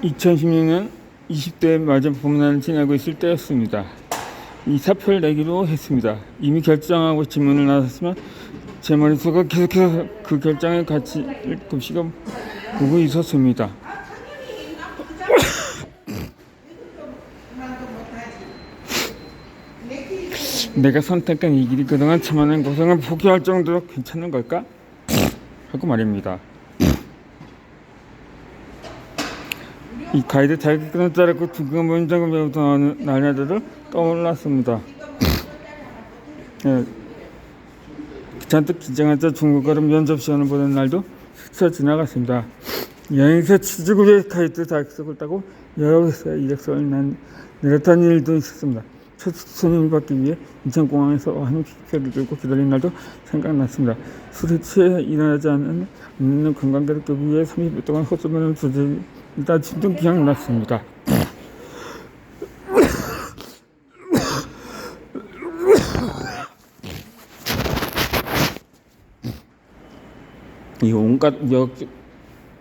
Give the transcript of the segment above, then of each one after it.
2016년 20대 맞은 봄날을 지나고 있을 때였습니다. 이 사표를 내기로 했습니다. 이미 결정하고 질문을 나섰지만 제 머릿속에 계속해서 그 결정의 가치를 곱씹어 보고 있었습니다. 내가 선택한 이 길이 그동안 참아낸 고생을 포기할 정도로 괜찮은 걸까? 하고 말입니다. 이 가이드 자격증을 따르고 두꺼운 문장을 배우던 날들을 떠올랐습니다. 잔뜩 긴장하자 중국어로 면접 시험을 보는 날도 스쳐 지나갔습니다. 여행사 취직을 위해 가이드 자격증을 따고 여러 회사에 이력서를 내렸던 일도 있었습니다. 첫 손님을 받기 위해 인천공항에서 한식표를 들고 기다린 날도 생각났습니다. 술에 취해 일어나지 않는 관광객을 끄기 위해 30분 동안 헛소문을 두들기다 진도 기억났습니다. 이 온갖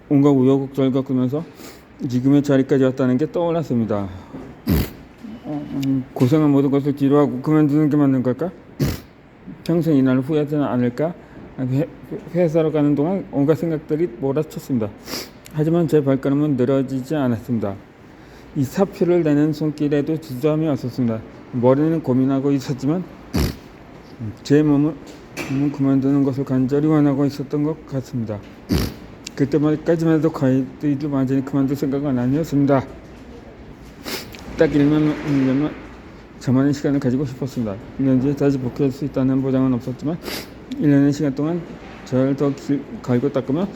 우여곡절을 겪으면서 지금의 자리까지 왔다는 게 떠올랐습니다. 고생한 모든 것을 뒤로하고 그만두는 게 맞는 걸까? 평생 이날을 후회하지는 않을까? 회사로 가는 동안 온갖 생각들이 몰아쳤습니다. 하지만 제 발걸음은 늘어지지 않았습니다. 이 사표를 내는 손길에도 주저함이 왔었습니다. 머리는 고민하고 있었지만 제 몸은 그만두는 것을 간절히 원하고 있었던 것 같습니다. 그때까지만 해도 가이드 일을 완전히 그만둘 생각은 아니었습니다. 딱 1년만 저만의 시간을 가지고 싶었습니다. 1년 뒤에 다시 복귀할 수 있다는 보장은 없었지만 1년의 시간 동안 저를 더 갈고 닦으면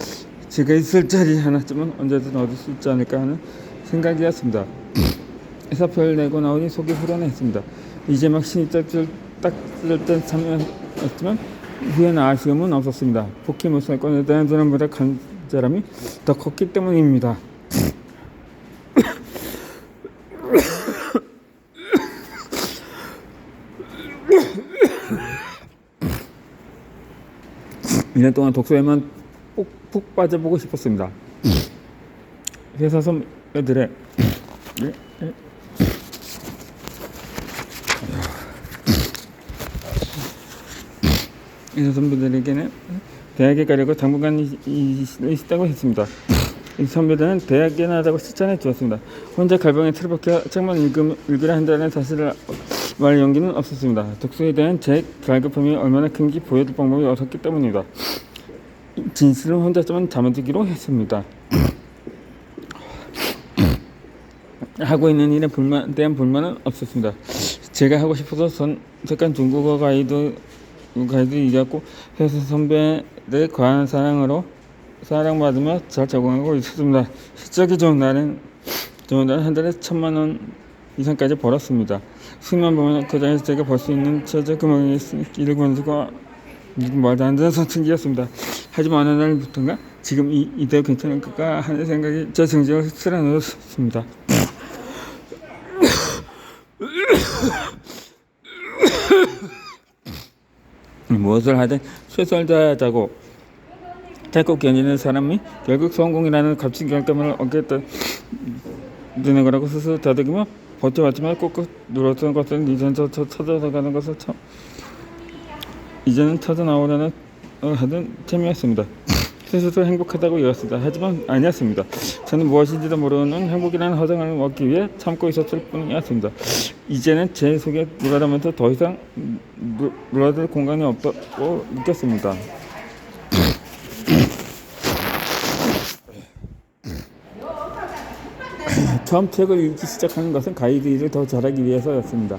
제가 있을 자리 하나쯤은 언제든 얻을 수 있지 않을까 하는 생각이었습니다. 사표를 내고 나오니 속이 후련했습니다. 이제 막 신이 딱 쓸 때 참여했지만 후회나 아쉬움은 없었습니다. 복귀 못할 건에 대한 사람보다 간절함이 더 컸기 때문입니다. 일 년 동안 독서에만 푹 빠져보고 싶었습니다. 회사 선배들의 회사 선배들에게는 대학에 가려고 당분간 있다고 했습니다. 이 선배들은 대학에 나가자고 추천해 주었습니다. 혼자 갈봉에 틀어박혀 책만 읽으려 한다는 사실을 말 용기는 없었습니다. 독서에 대한 제 갈급함이 얼마나 큰지 보여줄 방법이 없었기 때문입니다. 진실을 혼자서만 담아두기로 했습니다. 하고 있는 일에 대한 불만은 없었습니다. 제가 하고 싶어서 선택한 중국어 가이드 일이었고 회사 선배들의 과한 사랑받으며 잘 적응하고 있었습니다. 실적이 좋은 날은 한 달에 1,000만 원 이상까지 벌었습니다. 수익만 보면 그 장에서 제가 벌 수 있는 최저 금액의 일을 건수가 말도 안 되는 선택이었습니다. 하지만 어느 날부터인가 지금 이대로 괜찮을까 하는 생각이 제 정신을 쓸어넣었습니다. 무엇을 하든 최선을 다하자고 짧고 견디는 사람이 결국 성공이라는 값진 결과물을 얻게 되는 거라고 스스로 다독이며 버텨왔지만 꾹꾹 눌렀던 것은 이제는 터져나가는 것을 이제는 터져나오려는 하던 셈이었습니다. 스스로 행복하다고 여겼습니다. 하지만 아니었습니다. 저는 무엇인지도 모르는 행복이라는 허정을 얻기 위해 참고 있었을 뿐이었습니다. 이제는 제 속에 물어가면서 더 이상 물어들 공간이 없다고 느꼈습니다. 처음 책을 읽기 시작하는 것은 가이드 일을 더 잘하기 위해서였습니다.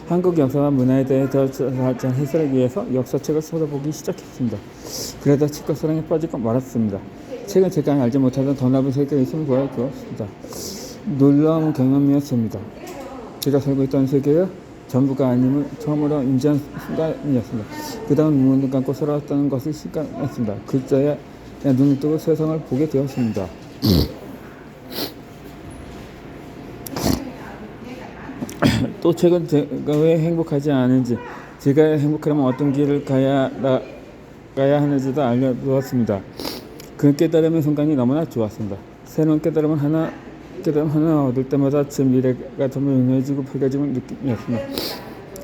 한국 역사와 문화에 대해 더 잘 해설하기 위해서 역사책을 찾아보기 시작했습니다. 그러다 책과 사랑에 빠지고 말았습니다. 책은 제가 알지 못하던 더 넓은 세계의 힘을 보여주었습니다. 놀라운 경험이었습니다. 제가 살고 있던 세계가 전부가 아님을 처음으로 인지한 순간이었습니다. 그 다음 눈을 감고 살아왔다는 것을 실감했습니다. 글자에 눈을 뜨고 세상을 보게 되었습니다. 또 최근 제가 왜 행복하지 않은지, 제가 행복하려면 어떤 길을 가야 하는지도 알려주었습니다. 그 깨달음의 순간이 너무나 좋았습니다. 새로운 깨달음 하나 얻을 때마다 제 미래가 점점 유명해지고 밝아지는 느낌이었습니다.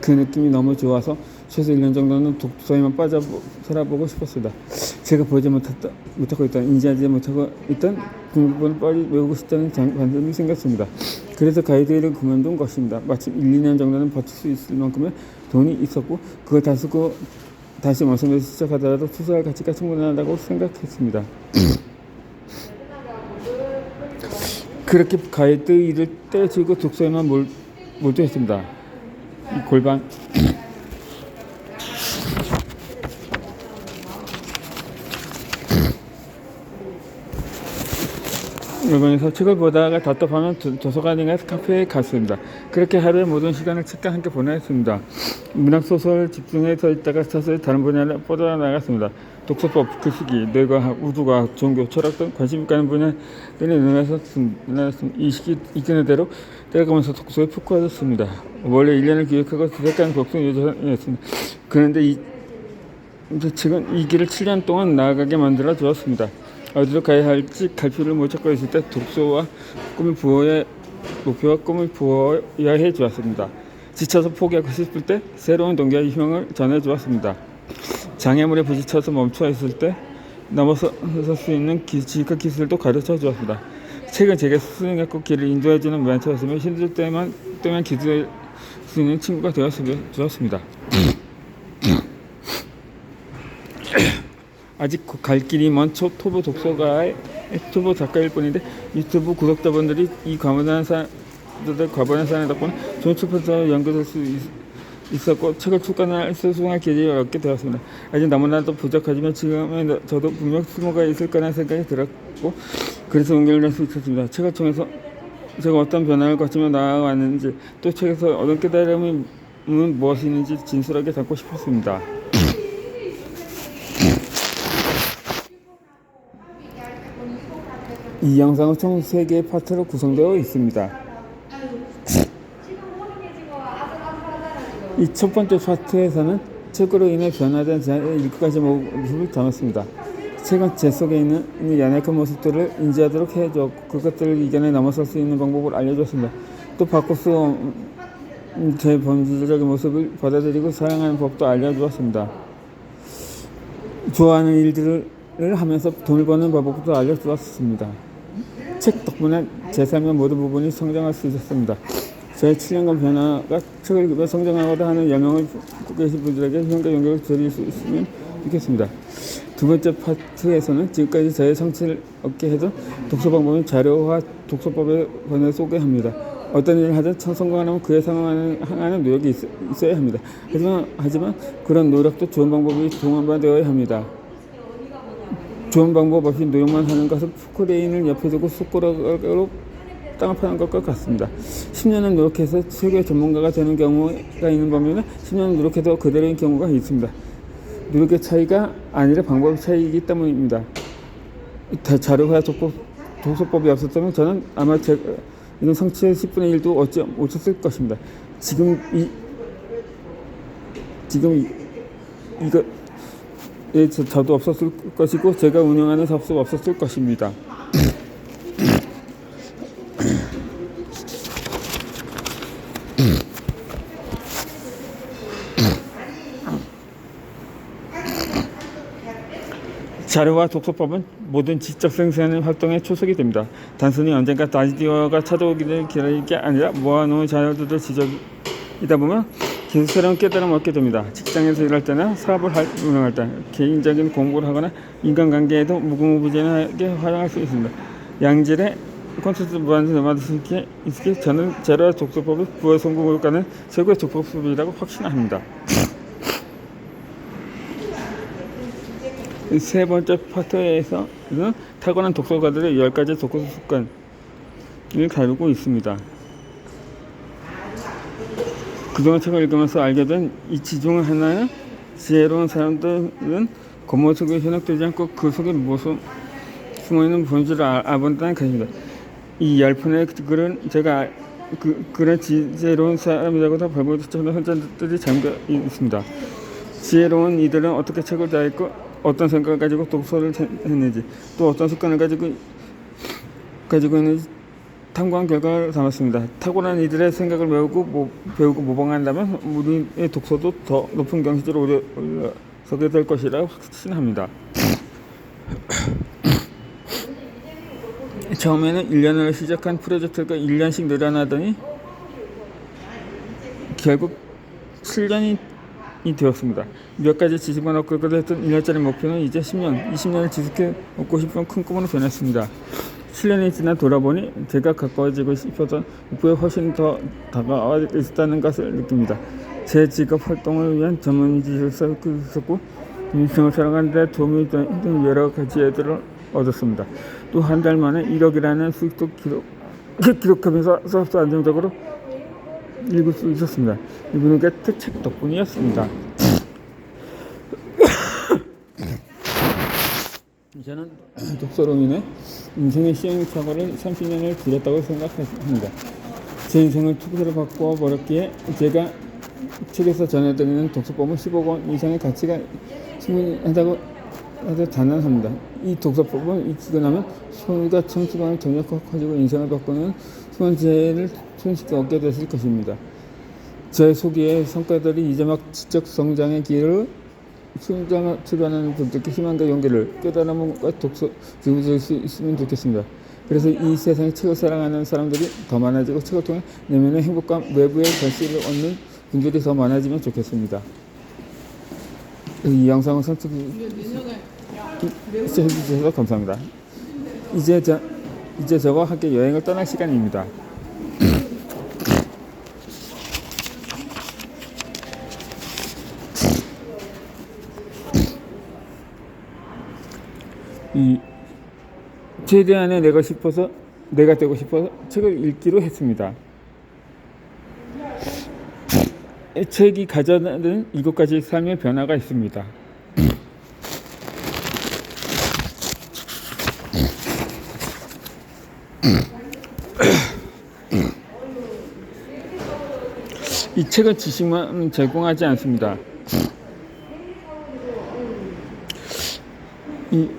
그 느낌이 너무 좋아서 최소 1년 정도는 독서에만 빠져 살아보고 싶었습니다. 제가 보지 못하고 있던, 인지하지 못하고 있던 중국어를 빨리 외우고 싶다는 관심이 생겼습니다. 그래서 가이드 일을 그만둔 것입니다. 마침 1, 2년 정도는 버틸 수 있을 만큼의 돈이 있었고 그걸 다 쓰고 다시 원서에서 시작하더라도 투자할 가치가 충분하다고 생각했습니다. 그렇게 가이드 일을 떼주고 독서에만 몰두했습니다. 이 골반 일본에서 책을 보다가 답답하면 도서관이나 카페에 갔습니다. 그렇게 하루의 모든 시간을 책과 함께 보냈습니다. 문학소설 집중해 서 있다가 사실 다른 분야로 뻗어나갔습니다. 독서법, 글쓰기, 뇌과학, 우주과학, 종교, 철학 등 관심 가는 분야에 늘어났습니다. 이 시기 이끄는 대로 때가면서 독서에 푹 빠졌습니다. 원래 1년을 기획하고 시작한 독서 예정이었습니다. 그런데 이 책은 이 길을 7년 동안 나아가게 만들어 주었습니다. 어디로 가야 할지 갈피를 못 찾고 있을 때 목표와 꿈을 부어야 해 주었습니다. 지쳐서 포기하고 싶을 때 새로운 동기와 희망을 전해 주었습니다. 장애물에 부딪혀서 멈춰 있을 때 넘어설 수 있는 지식과 기술도 가르쳐 주었습니다. 책은 제게 스승이었고 길을 인도해 주는 멘토였으며 힘들 때만 기도할 수 있는 친구가 되어 주었습니다. 아직 갈 길이 먼 초보 독서가의 유튜브 작가일 뿐인데 유튜브 구독자분들이 이 과분한 사연 덕분에 좋은 출판사에 연결될 수 있었고 책을 출간할 소중한 기회를 얻게 되었습니다. 아직 너무나도 부족하지만 지금의 저도 분명 수모가 있을 거라는 생각이 들었고 그래서 용기를 낼 수 있었습니다. 책을 통해서 제가 어떤 변화를 거치며 나아왔는지 또 책에서 얻은 깨달음이 무엇인지 진솔하게 담고 싶었습니다. 이 영상은 총 3개의 파트로 구성되어 있습니다. 이 첫 번째 파트에서는 책으로 인해 변화된 제 7가지 모습을 담았습니다. 책은 제 속에 있는 연약한 모습들을 인지하도록 해주었고 그것들을 이겨내 넘어설 수 있는 방법을 알려줬습니다. 또 바꿀 수 없는 제 본질적인 모습을 받아들이고 사랑하는 법도 알려주었습니다. 좋아하는 일들을 하면서 돈을 버는 방법도 알려주었습니다. 책 덕분에 제 삶의 모든 부분이 성장할 수 있었습니다. 저의 7년간 변화가 책을 읽으며 성장하고자 하는 열망을 갖고 계신 분들에게 힘과 용기를 드릴 수 있으면 좋겠습니다. 두 번째 파트에서는 지금까지 저의 성취를 얻게 해준 독서 방법인 자료와 독서법의 권을 소개합니다. 어떤 일을 하든 성공하려면 그에 상응하는 노력이 있어야 합니다. 하지만 그런 노력도 좋은 방법이 동반되어야 합니다. 좋은 방법 없이 노력만 하는 것은 포크레인을 옆에 두고 숟가락으로 땅을 파는 것과 같습니다. 10년을 노력해서 세계 전문가가 되는 경우가 있는 반면에 10년을 노력해도 그대로인 경우가 있습니다. 노력의 차이가 아니라 방법의 차이이기 때문입니다. 자료와 독서법이 없었다면 저는 아마 이런 성취의 10분의 1도 얻지 못했을 것입니다. 지금 이거 저도 없었을 것이고 제가 운영하는 사업도 없었을 것입니다. 자료와 독서법은 모든 지적 생산 활동의 초석이 됩니다. 단순히 언젠가 아이디어가 찾아오기를 기다릴 게 아니라 모아놓은 자료들의 지적이다 보면 계속 새로운 깨달음을 얻게 됩니다. 직장에서 일할 때나 사업을 운영할 때, 개인적인 공부를 하거나 인간관계에도 무궁무진하게 활용할 수 있습니다. 양질의 콘텐츠 무한히 만들 수 있게 저는 자료와 독서법을 부의 성공을 가는 최고의 독서법이라고 확신합니다. 세 번째 파트에서는 타고난 독서가들의 10가지 독서 습관을 다루고 있습니다. 그동안 책을 읽으면서 알게 된 이치 중 하나는 지혜로운 사람들은 겉모습에 현혹되지 않고 그 속에 무엇을 숨어있는 본질을 알아본다는 것입니다. 이 10편의 글은 제가 그런 지혜로운 사람이라고도 발굴했던 현장들이 잠겨 있습니다. 지혜로운 이들은 어떻게 책을 다 읽고 어떤 생각을 가지고 독서를 했는지 또 어떤 습관을 가지고 가지고 있는 탐구한 결과를 담았습니다. 탁월한 이들의 생각을 배우고 모방한다면 우리의 독서도 더 높은 경지로 올라서게 될 것이라 확신합니다. 처음에는 1년으로 시작한 프로젝트가 1년씩 늘어나더니 결국 7년이 되었습니다. 몇 가지 지식만 얻고 했던 1년짜리 목표는 이제 10년, 20년을 지속해 얻고 싶은 큰 꿈으로 변했습니다. 7년이 지나 돌아보니 제가 가까워지고 싶었던 목표에 훨씬 더 다가와 있었다는 것을 느낍니다. 제 직업 활동을 위한 전문 지식을 쌓고 있었고 인생을 살아가는 데 도움이 되는 여러 가지 애들을 얻었습니다. 또 한 달 만에 1억이라는 수익도 기록하면서 수업도 안정적으로 읽을 수 있었습니다. 이분은 그 책 덕분이었습니다. 저는 독서로 인해 인생의 시행착오를 30년을 줄였다고 생각합니다. 제 인생을 투구로 바꾸어 버렸기에 제가 책에서 전해드리는 독서법은 10억 원 이상의 가치가 충분히 한다고 해도 단언합니다. 이 독서법은 익히고 나면 손과 청수방을 전력화 가지고 인생을 바꾸는 수많은 지혜를 손쉽게 얻게 됐을 것입니다. 제 소기의 성과들이 이제 막 지적 성장의 길을 출발하는 분들께 희망과 용기를 깨달음과 독서 주어질 수 있으면 좋겠습니다. 그래서 이 세상에 책을 사랑하는 사람들이 더 많아지고 책을 통해 내면의 행복과 외부의 결실을 얻는 분들이 더 많아지면 좋겠습니다. 이 영상을 선택해 주셔서 감사합니다. 이제 저와 함께 여행을 떠날 시간입니다. 최대한의 내가 되고 싶어서 책을 읽기로 했습니다. 책이 가져다는 7가지 삶의 변화가 있습니다. 이 책은 지식만 제공하지 않습니다.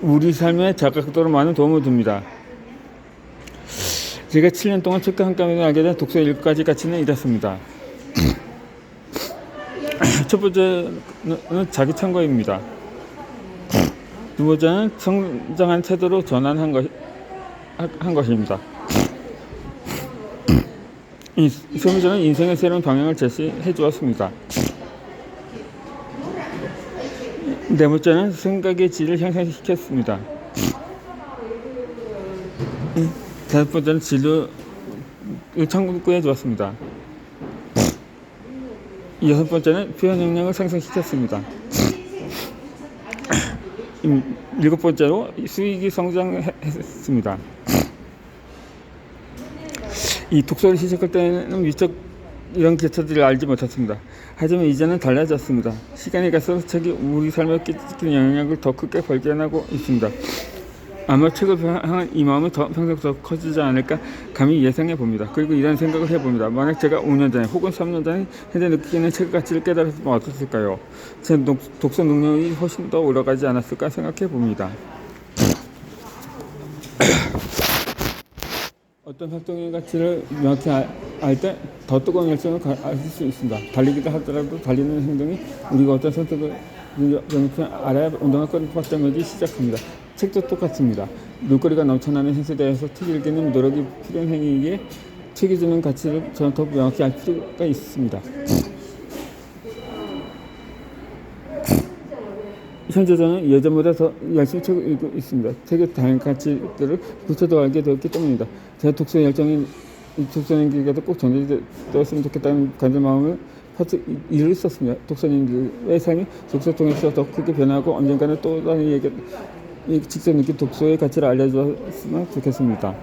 우리 삶의 자각도로 많은 도움을 줍니다. 제가 7년 동안 책과 함께 알게 된 독서의 7가지 가치는 이렇습니다. 첫 번째는 자기 참고입니다. 두 번째는 성장한 태도로 전환한 것입니다. 세 번째는 인생의 새로운 방향을 제시해 주었습니다. 네 번째는 생각의 질을 향상시켰습니다. 다섯 번째는 진로를 창구해 주었습니다. 여섯 번째는 표현 능력을 상승시켰습니다. 일곱 번째로 수익이 성장했습니다. 이 독서를 시작할 때는 미처 이런 기초들을 알지 못했습니다. 하지만 이제는 달라졌습니다. 시간이 갈수록 책이 우리 삶에 끼치는 영향력을 더 크게 발견하고 있습니다. 아마 책을 향한 이 마음은 평생 더 커지지 않을까 감히 예상해 봅니다. 그리고 이런 생각을 해봅니다. 만약 제가 5년 전에 혹은 3년 전에 현재 느끼는 책 가치를 깨달았으면 어땠을까요? 제 독서 능력이 훨씬 더 올라가지 않았을까 생각해 봅니다. 어떤 활동의 가치를 명확히 알 때 더 뜨거운 열정을 가질 수 있습니다. 달리기도 하더라도 달리는 행동이 우리가 어떤 선택을 명확히 알아야 운동할 것을 시작합니다. 책도 똑같습니다. 놀거리가 넘쳐나는 현세대에서 책 읽기는 노력이 필요한 행위이기에 책이 주는 가치를 저는 더 명확히 알 필요가 있습니다. 현재 저는 예전보다 더 열심히 책을 읽고 있습니다. 책의 다양한 가치들을 구체적으로 알게 되었기 때문입니다. 제 독서 열정이 독서님들께도 꼭 전달되었으면 좋겠다는 간절한 마음을 일을 썼습니다. 독서님들의 삶이 독서 통해서 더 크게 변하고 언젠가는 또 다른 직접 느낀 독서의 가치를 알려주었으면 좋겠습니다.